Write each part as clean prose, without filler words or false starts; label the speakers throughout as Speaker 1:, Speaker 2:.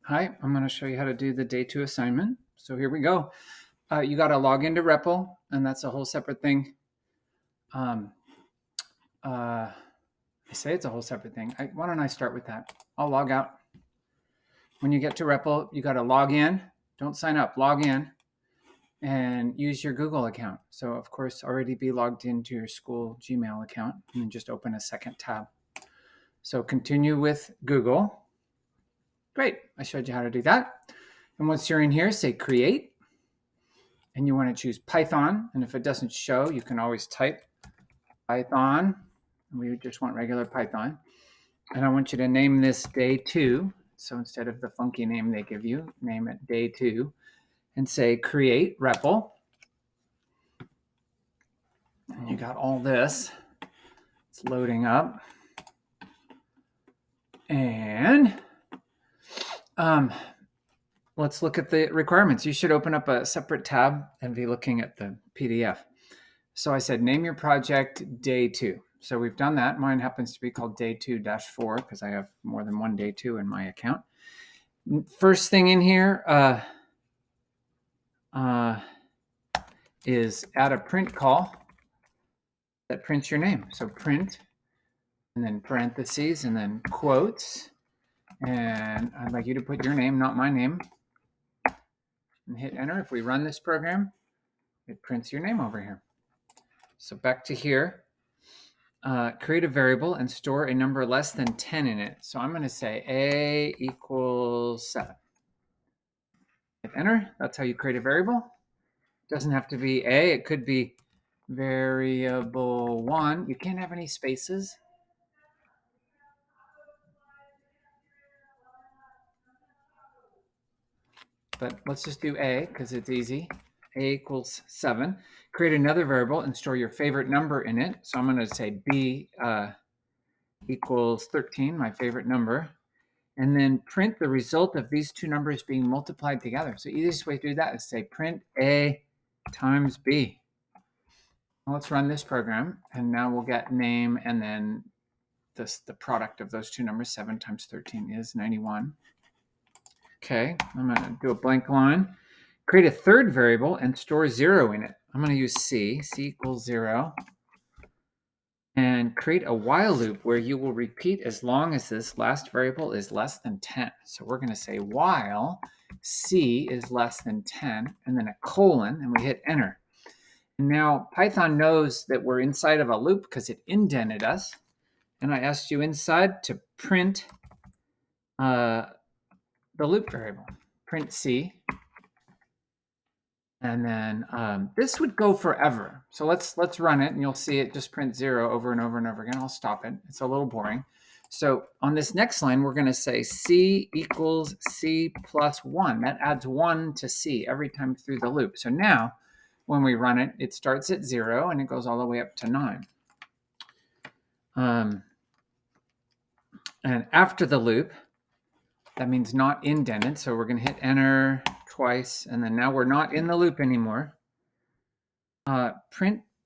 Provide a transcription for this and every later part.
Speaker 1: Hi, I'm going to show you how to do the day 2 assignment. So here we go. You got to log into REPL, and that's a whole separate thing. I say it's a whole separate thing. Why don't I start with that? I'll log out. When you get to REPL, you got to log in. Don't sign up. Log in and use your Google account. So, of course, already be logged into your school Gmail account, and then just open a second tab. So continue with Google. Great. I showed you how to do that. And once you're in here, say create. And you want to choose Python. And if it doesn't show, you can always type Python. We just want regular Python. And I want you to name this day 2. So instead of the funky name they give you, name it day 2 and say create REPL. And you got all this. It's loading up. And let's look at the requirements. You should open up a separate tab and be looking at the PDF. So I said, name your project day 2. So we've done that. Mine happens to be called day 2-4 because I have more than one day 2 in my account. First thing in here is add a print call that prints your name. So print, and then parentheses, and then quotes. And I'd like you to put your name, not my name, and hit enter. If we run this program, it prints your name over here. So back to here. Create a variable and store a number less than 10 in it. So I'm going to say a equals 7. Hit enter. That's how you create a variable. It doesn't have to be a. It could be variable 1. You can't have any spaces. But let's just do a because it's easy. A equals 7. Create another variable and store your favorite number in it. So I'm going to say b equals 13, my favorite number. And then print the result of these two numbers being multiplied together. So easiest way to do that is say print a times b. Let's run this program, and now we'll get name, and then the product of those two numbers, 7 times 13 is 91. Okay, I'm going to do a blank line. Create a third variable and store 0 in it. I'm going to use c equals 0. And create a while loop where you will repeat as long as this last variable is less than 10. So we're going to say while c is less than 10, and then a colon, and we hit enter. And now Python knows that we're inside of a loop because it indented us. And I asked you inside to print the loop variable, print c. And then this would go forever. So let's run it, and you'll see it just print 0 over and over and over again. I'll stop it. It's a little boring. So on this next line, we're going to say c equals c plus 1. That adds 1 to c every time through the loop. So now when we run it, it starts at 0, and it goes all the way up to 9. And after the loop, that means not indented. So we're going to hit enter twice, and then now we're not in the loop anymore. Add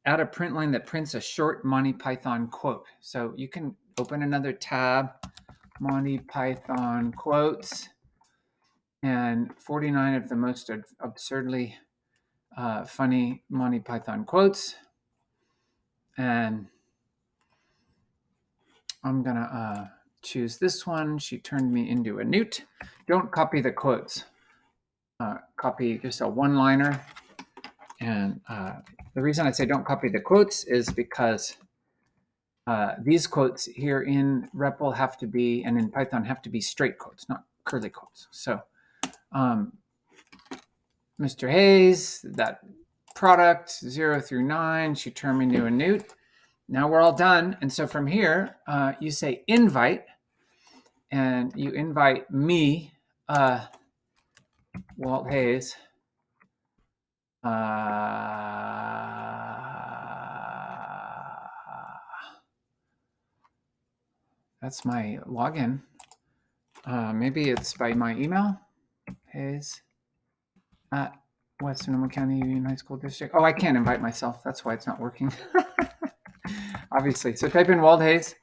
Speaker 1: a print line that prints a short Monty Python quote. So you can open another tab, Monty Python quotes, and 49 of the most absurdly funny Monty Python quotes. And I'm going to choose this one. She turned me into a newt. Don't copy the quotes. Copy just a one-liner. And the reason I say don't copy the quotes is because these quotes here in REPL have to be, and in Python have to be straight quotes, not curly quotes. So Mr. Hayes, that product 0 through 9, she turned me into a newt. Now we're all done. And so from here, you say invite, and you invite me, Walt Hayes. That's my login. Maybe it's by my email. Hayes at West Sonoma County Union High School District. Oh, I can't invite myself. That's why it's not working. Obviously. So type in Walt Hayes,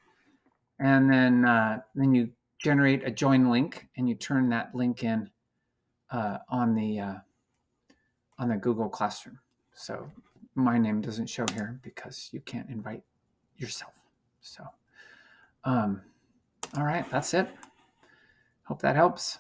Speaker 1: and then you generate a join link, and you turn that link in on the Google Classroom. So my name doesn't show here because you can't invite yourself. So, all right, that's it. Hope that helps.